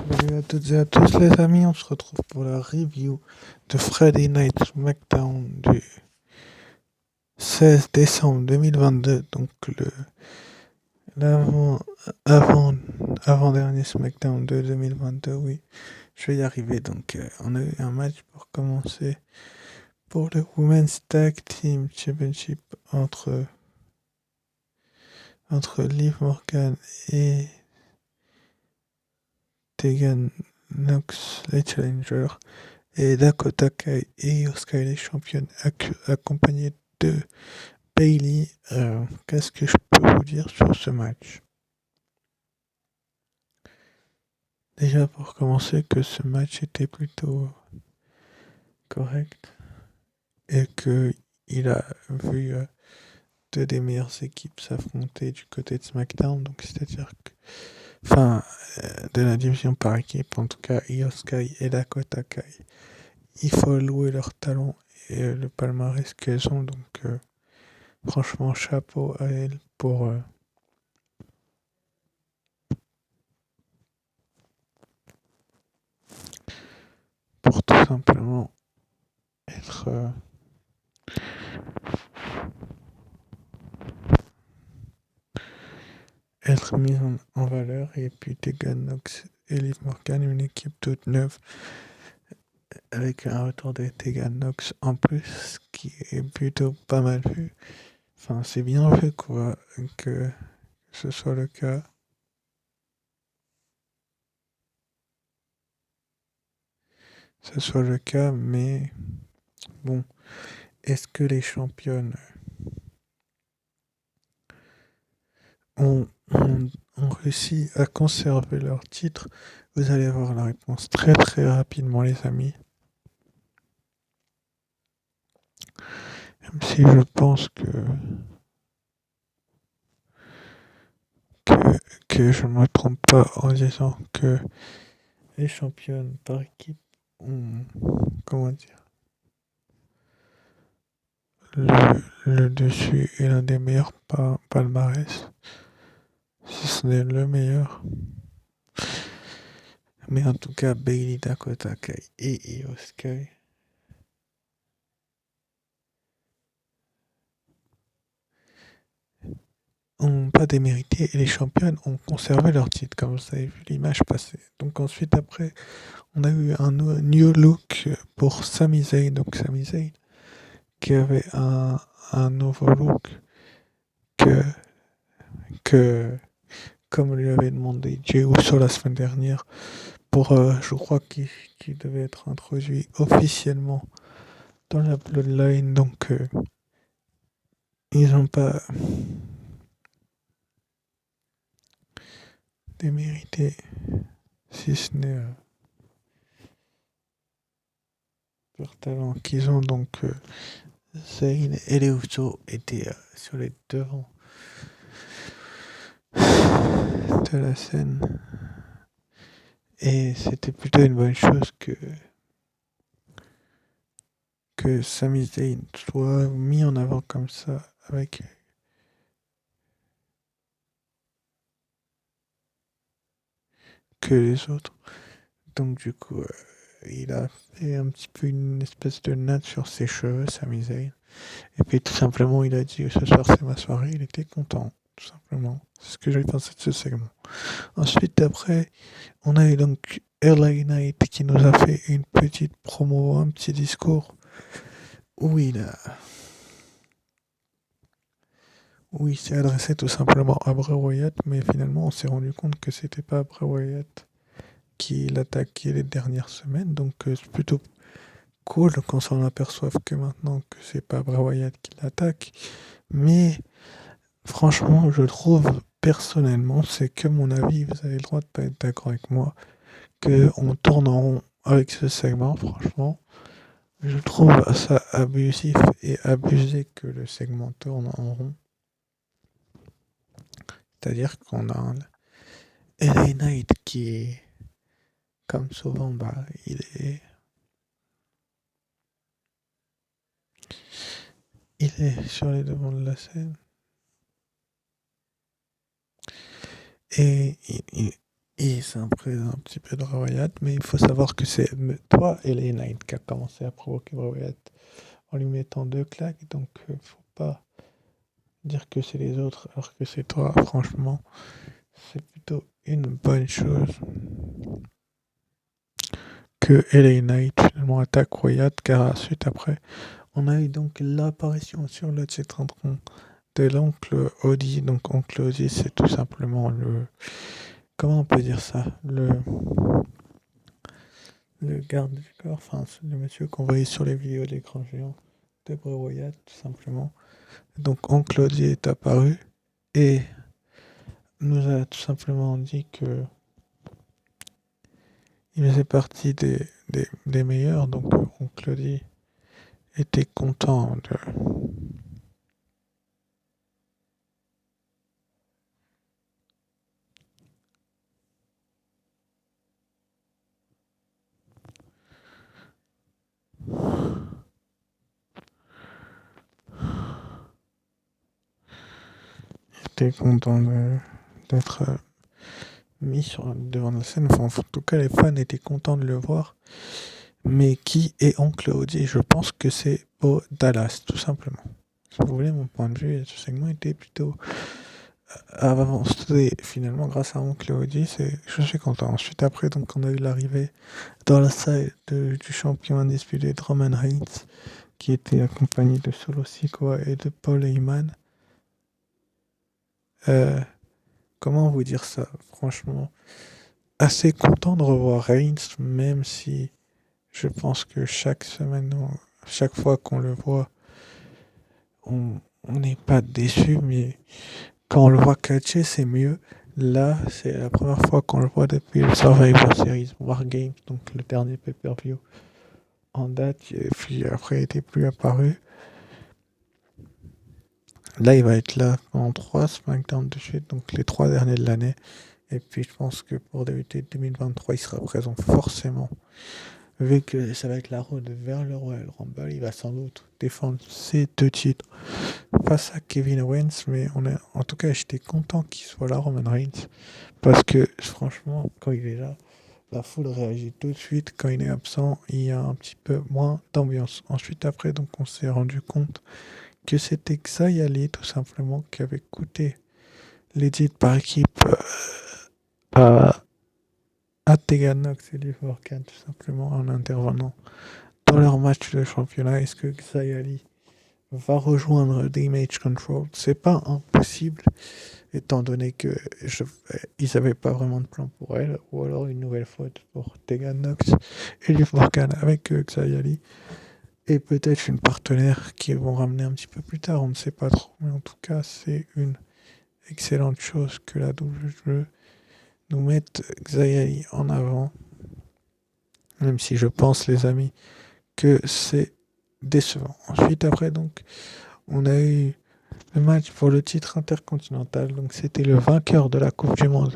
Salut à toutes et à tous les amis, on se retrouve pour la review de Friday Night SmackDown du 16 décembre 2022, donc l'avant avant avant-dernier SmackDown de 2022, oui, je vais y arriver. Donc on a eu un match pour commencer pour le Women's Tag Team Championship entre Liv Morgan et Tegan Nox, les challengers, et Dakota Kai et Io Sky, les championnes, accompagnées de Bayley. Qu'est-ce que je peux vous dire sur ce match? Déjà, pour commencer, que ce match était plutôt correct et que il a vu deux des meilleures équipes s'affronter du côté de SmackDown, donc c'est-à-dire que, enfin, de la division par équipe, en tout cas, Io Sky et Dakota Kai. Il faut louer leur talent et le palmarès qu'elles ont, donc franchement, chapeau à elles pour tout simplement être, être mise en valeur. Et puis Tegan Nox et Liv Morgan, une équipe toute neuve, avec un retour de Tegan Nox en plus, qui est plutôt pas mal vu. Enfin, c'est bien vu, quoi, que ce soit le cas. Mais bon, est-ce que les championnes ont réussi à conserver leur titre? Vous allez avoir la réponse très très rapidement, les amis. Même si je pense que, que je ne me trompe pas en disant que les championnes par équipe ont, comment dire, le dessus est l'un des meilleurs palmarès, si ce n'est le meilleur. Mais en tout cas, Bayley, Dakota Kai et Io Sky ont pas démérité et les championnes ont conservé leur titre, comme vous avez vu l'image passer. Donc ensuite, après, on a eu un new look pour Sami Zayn. Donc Sami Zayn qui avait un nouveau look que, que comme lui avait demandé Jey Uso la semaine dernière, pour, je crois qu'il devait être introduit officiellement dans la Bloodline. Donc ils n'ont pas démérité, si ce n'est leur talent qu'ils ont. Donc Zayn et les Usos étaient sur les devants de la scène. Et c'était plutôt une bonne chose que Sami Zayn soit mis en avant comme ça avec que les autres. Donc du coup, il a fait un petit peu une espèce de natte sur ses cheveux, Sami Zayn. Et puis tout simplement, il a dit ce soir c'est ma soirée, il était content, tout simplement. C'est ce que j'ai pensé de ce segment. Ensuite, après, on a eu donc LA Knight qui nous a fait une petite promo, un petit discours où où il s'est adressé tout simplement à Bray Wyatt, mais finalement on s'est rendu compte que c'était pas Bray Wyatt qui l'attaquait les dernières semaines, donc c'est plutôt cool qu'on s'en aperçoive que maintenant que c'est pas Bray Wyatt qui l'attaque. Mais franchement, je trouve personnellement, c'est que mon avis, vous avez le droit de pas être d'accord avec moi, qu'on tourne en rond avec ce segment. Franchement, je trouve ça abusif et abusé que le segment tourne en rond. C'est-à-dire qu'on a un LA Knight qui est, comme souvent, bah, il est sur les devants de la scène. Et Et c'est un petit peu de Bray Wyatt, mais il faut savoir que c'est toi et les Knight qui a commencé à provoquer Bray Wyatt en lui mettant deux claques, donc faut pas dire que c'est les autres alors que c'est toi, franchement, c'est plutôt une bonne chose que LA Knight finalement attaque Wyatt, car ensuite après, on a eu donc l'apparition sur le titre de l'oncle Audi. Donc oncle Audi, c'est tout simplement comment on peut dire ça, le garde du corps, enfin c'est le monsieur qu'on voyait sur les vidéos d'écran géant de Bray Wyatt, tout simplement. Donc oncle Audi est apparu et nous a tout simplement dit que il faisait partie des meilleurs. Donc oncle Audi était content d'être mis devant la scène. Enfin, en tout cas, les fans étaient contents de le voir. Mais qui est oncle Audi? Je pense que c'est Bo Dallas, tout simplement. Si vous voulez mon point de vue, ce segment était plutôt avancé finalement grâce à oncle Audi. Je suis content. Ensuite, après, donc, on a eu l'arrivée dans la salle du champion indisputé Roman Reigns, qui était accompagné de Solo Sikoa et de Paul Heyman. Euh, comment vous dire ça? Franchement, assez content de revoir Reigns, même si je pense que chaque semaine, chaque fois qu'on le voit, on n'est pas déçu, mais quand on le voit catcher, c'est mieux. Là, c'est la première fois qu'on le voit depuis le Survivor Series Wargames, donc le dernier pay-per-view en date, et puis après, il n'était plus apparu. Là, il va être là pendant 3 SmackDown de suite, donc les 3 derniers de l'année. Et puis, je pense que pour débuter 2023, il sera présent forcément. Vu que ça va être la road vers le Royal Rumble, il va sans doute défendre ses 2 titres face à Kevin Owens. Mais en tout cas, j'étais content qu'il soit là, Roman Reigns. Parce que franchement, quand il est là, la foule réagit tout de suite. Quand il est absent, il y a un petit peu moins d'ambiance. Ensuite, après, donc, on s'est rendu compte que c'était Xia Ali, tout simplement, qui avait coûté les titres par équipe à, à Tegan Nox et Liv Morgan, tout simplement, en intervenant dans leur match de championnat. Est-ce que Xia Ali va rejoindre Damage Control? C'est pas impossible, étant donné que ils n'avaient pas vraiment de plan pour elle, ou alors une nouvelle faute pour Tegan Nox et Liv Morgan avec Xia Ali. Et peut-être une partenaire qui vont ramener un petit peu plus tard, on ne sait pas trop. Mais en tout cas, c'est une excellente chose que la WWE nous mette Xia Ali en avant. Même si je pense, les amis, que c'est décevant. Ensuite, après, donc, on a eu le match pour le titre intercontinental. Donc, c'était le vainqueur de la Coupe du Monde,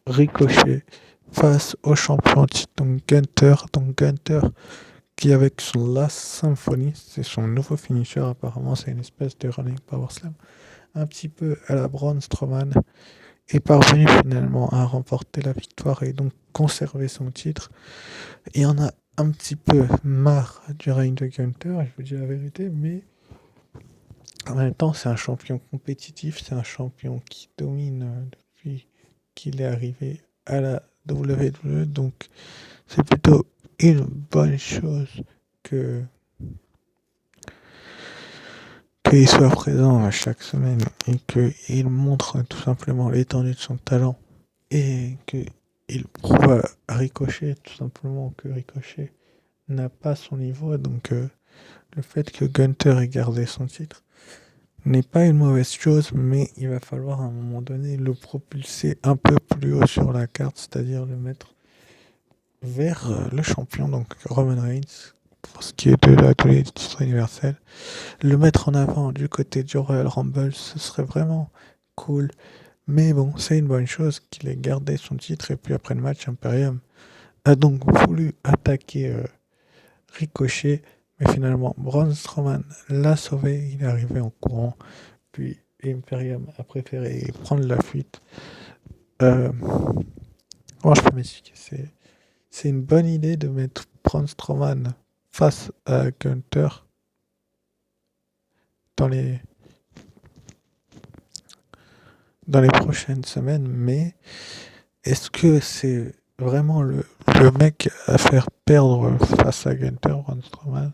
Ricochet, face au champion titre, donc Gunther. Donc, Gunther, qui avec son Last Symphony, c'est son nouveau finisher, apparemment, c'est une espèce de running power slam, un petit peu à la Braun Strowman, est parvenu finalement à remporter la victoire et donc conserver son titre. Il en a un petit peu marre du règne de Gunther, je vous dis la vérité, mais en même temps, c'est un champion compétitif, c'est un champion qui domine depuis qu'il est arrivé à la WWE, donc c'est plutôt une bonne chose que qu'il soit présent chaque semaine et qu'il montre tout simplement l'étendue de son talent et qu'il prouve à Ricochet tout simplement que Ricochet n'a pas son niveau. Donc le fait que Gunther ait gardé son titre n'est pas une mauvaise chose, mais il va falloir à un moment donné le propulser un peu plus haut sur la carte, c'est-à-dire le mettre vers le champion, donc Roman Reigns, pour ce qui est de la titre universel. Le mettre en avant du côté du Royal Rumble, ce serait vraiment cool. Mais bon, c'est une bonne chose qu'il ait gardé son titre. Et puis après le match, Imperium a donc voulu attaquer Ricochet. Mais finalement, Braun Strowman l'a sauvé. Il est arrivé en courant. Puis Imperium a préféré prendre la fuite. Euh, Comment je peux m'expliquer? C'est une bonne idée de mettre Braun Strowman face à Gunther dans les, dans les prochaines semaines, mais est-ce que c'est vraiment le mec à faire perdre face à Gunther, Braun Strowman?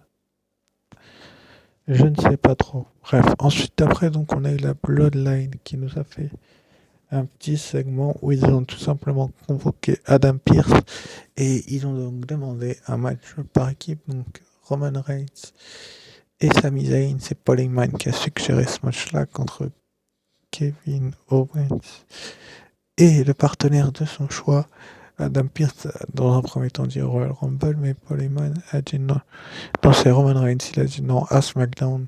Je ne sais pas trop. Bref, ensuite après, donc on a eu la Bloodline qui nous a fait un petit segment où ils ont tout simplement convoqué Adam Pearce et ils ont donc demandé un match par équipe, donc Roman Reigns et Sami Zayn. C'est Paul Heyman qui a suggéré ce match-là contre Kevin Owens et le partenaire de son choix, Adam Pearce, dans un premier temps dit Royal Rumble, mais Paul Heyman a dit non. Non, c'est Roman Reigns, il a dit non à SmackDown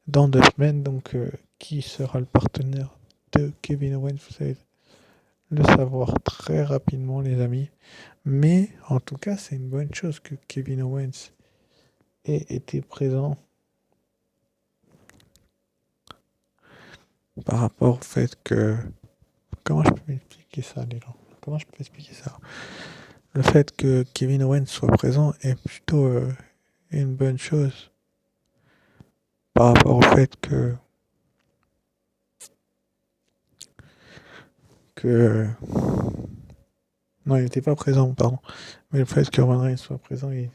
dans 2 semaines. Donc, qui sera le partenaire de Kevin Owens? Vous allez le savoir très rapidement, les amis. Mais en tout cas, c'est une bonne chose que Kevin Owens ait été présent par rapport au fait que... Comment je peux expliquer ça, les gens? Comment je peux expliquer ça? Le fait que Kevin Owens soit présent est plutôt une bonne chose par rapport au fait que... Non, il n'était pas présent, pardon. Mais le fait que Roman Reigns soit présent et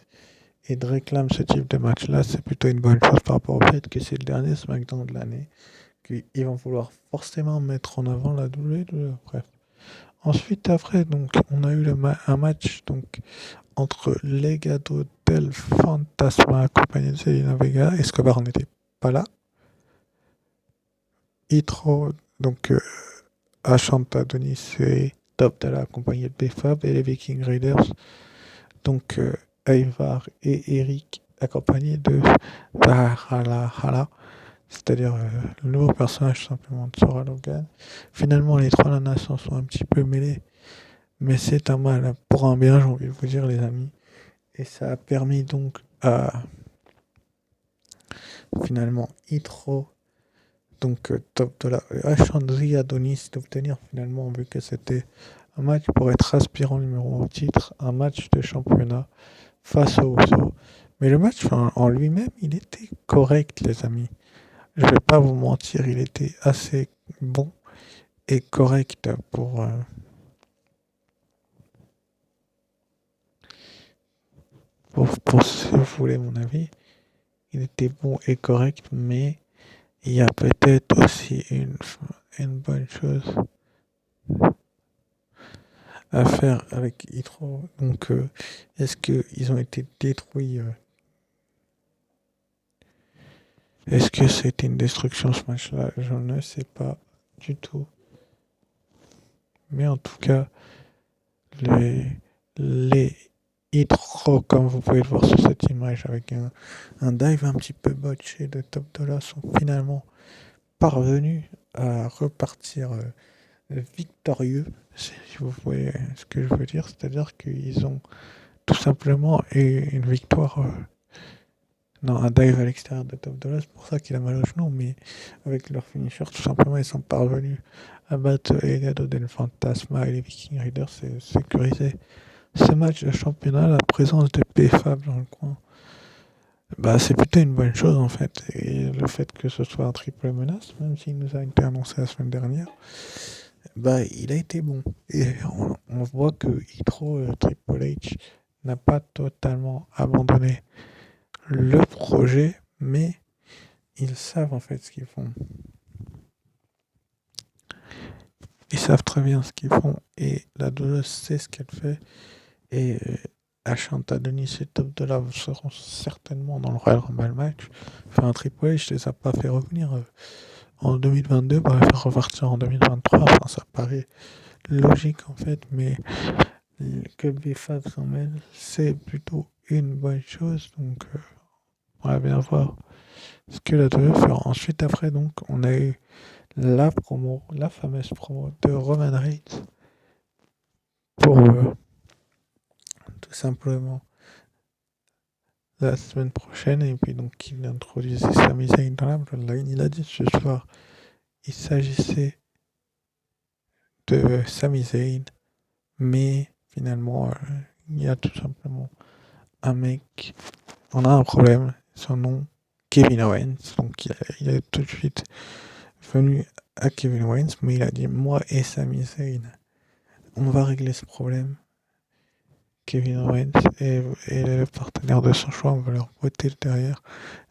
de réclame ce type de match-là, c'est plutôt une bonne chose par rapport au fait que c'est le dernier SmackDown de l'année, qu'ils vont vouloir forcément mettre en avant la WWE. Bref. Ensuite, après, donc, on a eu un match donc, entre Legado del Fantasma accompagné de Zelina Vega. Escobar n'était pas là. Hitro, donc Ashanta Donis et Top Dollar accompagné de BFAB et les Viking Raiders. Donc Ivar et Eric accompagnés de Valhalla, c'est-à-dire le nouveau personnage simplement de Sora Logan. Finalement, les trois nanas s'en sont un petit peu mêlés, mais c'est un mal pour un bien, j'ai envie de vous dire, les amis. Et ça a permis donc à finalement Hitro, donc Top Dollar et Ashandri Adonis d'obtenir finalement, vu que c'était un match pour être aspirant numéro 1 au titre, un match de championnat face au Uso. Mais le match en lui-même, il était correct, les amis. Je vais pas vous mentir, il était assez bon et correct pour si vous voulez mon avis. Il était bon et correct, mais il y a peut-être aussi une bonne chose à faire avec Hitro. Donc, est-ce qu'ils ont été détruits Est-ce que c'était une destruction ce match-là? Je ne sais pas du tout. Mais en tout cas, les Hitro, comme vous pouvez le voir sur cette image, avec un dive un petit peu botché de Top Dollar, sont finalement parvenus à repartir victorieux, si vous voyez ce que je veux dire. C'est-à-dire qu'ils ont tout simplement eu une victoire. Non, un dive à l'extérieur de Top Dollar, c'est pour ça qu'il a mal au genou, mais avec leur finisher, tout simplement, ils sont parvenus à battre Legado del Fantasma et les Viking Raiders et sécuriser ce match de championnat. La présence de PFAB dans le coin, bah, c'est plutôt une bonne chose en fait. Et le fait que ce soit un triple menace, même s'il nous a été annoncé la semaine dernière, bah, il a été bon. Et on voit que Hitro Triple H n'a pas totalement abandonné le projet, mais ils savent en fait ce qu'ils font. Ils savent très bien ce qu'ils font et la Dolores sait ce qu'elle fait. Et Ashanta Denis et Top Dollar seront certainement dans le Royal Rumble match. Enfin, un Triple H les a pas fait revenir en 2022, pour les faire repartir en 2023. Enfin, ça paraît logique en fait, mais que BFAB s'en mêle, c'est plutôt une bonne chose. Donc, on va bien voir ce que la WWE fera. Ensuite, après, donc, on a eu la promo, la fameuse promo de Roman Reigns pour tout simplement la semaine prochaine. Et puis, donc, il introduisait Sami Zayn dans la Bloodline. Il a dit ce soir, il s'agissait de Sami Zayn Mais finalement, il y a tout simplement un mec, on a un problème, son nom, Kevin Owens. Donc il est tout de suite venu à Kevin Owens, mais il a dit moi et Sami Zayn, on va régler ce problème. Kevin Owens est le partenaire de son choix, on va leur botter derrière,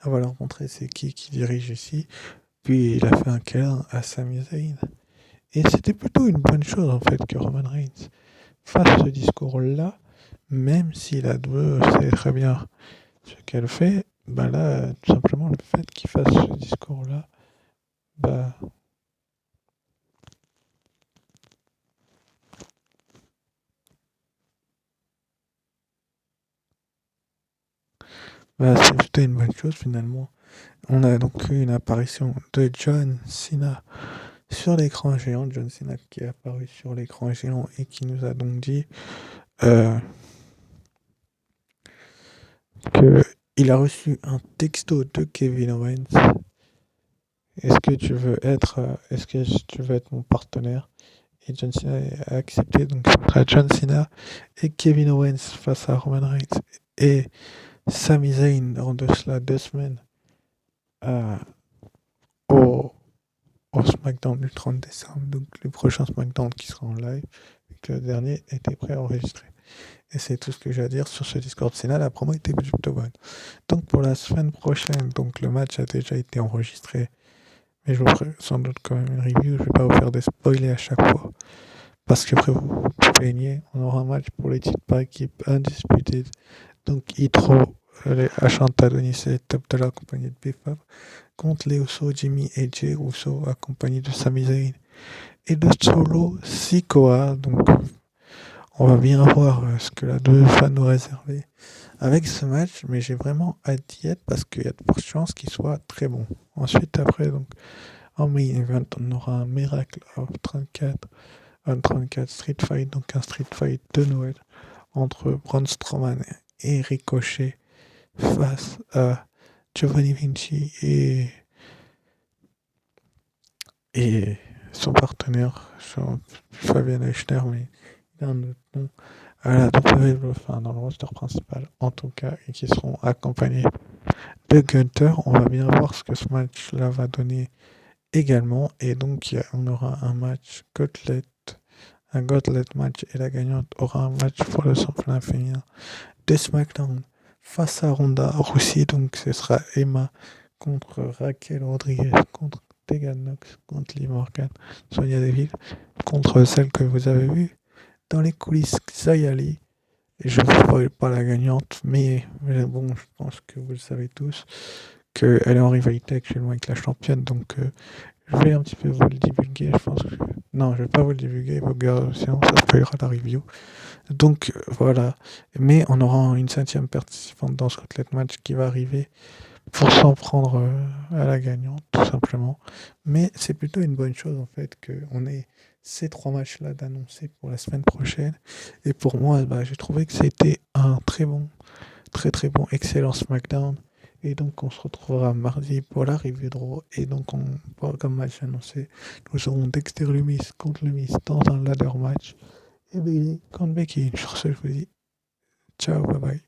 on va leur montrer c'est qui dirige ici. Puis il a fait un câlin à Sami Zayn. Et c'était plutôt une bonne chose en fait que Roman Reigns fasse ce discours-là, même si la WWE sait très bien ce qu'elle fait. Bah là, tout simplement le fait qu'il fasse ce discours-là, bah, c'est plutôt une bonne chose finalement. On a donc eu une apparition de John Cena sur l'écran géant. John Cena qui est apparu sur l'écran géant et qui nous a donc dit euh, qu'il a reçu un texto de Kevin Owens. Est-ce que tu veux être mon partenaire? Et John Cena a accepté, donc ce sera John Cena et Kevin Owens face à Roman Reigns et Sami Zayn dans de cela 2 semaines euh, au, au SmackDown du 30 décembre, donc le prochain SmackDown qui sera en live, et que le dernier était préenregistré. Et c'est tout ce que j'ai à dire sur ce Discord Cena, la promo était plutôt bonne. Donc pour la semaine prochaine, donc le match a déjà été enregistré, mais je vous ferai sans doute quand même une review, je vais pas vous faire des spoilers à chaque fois. Parce qu'après vous plaignez, on aura un match pour les titres par équipe undisputed. Donc Hitro, les Ashanta Adonis et Top Dollar accompagné de Bifab contre les Usos, Jimmy et Jay Uso accompagnés de Sami Zayn et de Solo Sikoa. Donc on va bien voir ce que la 2 va nous réserver avec ce match, mais j'ai vraiment hâte d'y être parce qu'il y a de fortes chances qu'il soit très bon. Ensuite, après, donc en main event, on aura un Miracle of 34 un 34 Street Fight, donc un Street Fight de Noël entre Braun Strowman et Ricochet face à Giovanni Vinci et son partenaire, Fabian Eichner, mais il a un autre nom, à la WWE, enfin dans le roster principal en tout cas, et qui seront accompagnés de Gunther. On va bien voir ce que ce match-là va donner également, et donc on aura un match un Gauntlet match, et la gagnante aura un match pour le championnat féminin de SmackDown face à Ronda Rousey. Donc ce sera Emma contre Raquel Rodriguez, contre Tegan Nox, contre Liv Morgan, Sonya Deville, contre celle que vous avez vue dans les coulisses, Xia Li. Et je ne vous spoil pas la gagnante, mais bon, je pense que vous le savez tous, qu'elle est en rivalité actuellement avec la championne, donc je vais un petit peu vous le divulguer, je pense que... Non, je vais pas vous le divulguer, sinon ça spoilera la review. Donc voilà, mais on aura une 5e participante dans ce Gauntlet match qui va arriver pour s'en prendre à la gagnante, tout simplement. Mais c'est plutôt une bonne chose en fait qu'on ait ces 3 matchs-là d'annoncer pour la semaine prochaine. Et pour moi, j'ai trouvé que c'était un très très bon, excellent SmackDown. Et donc on se retrouvera mardi pour la review de Raw. Et donc comme match annoncé, nous aurons Dexter Lumis contre Lumis dans un ladder match. Et Bayley contre Becky. Sur ce, je vous dis ciao, bye bye.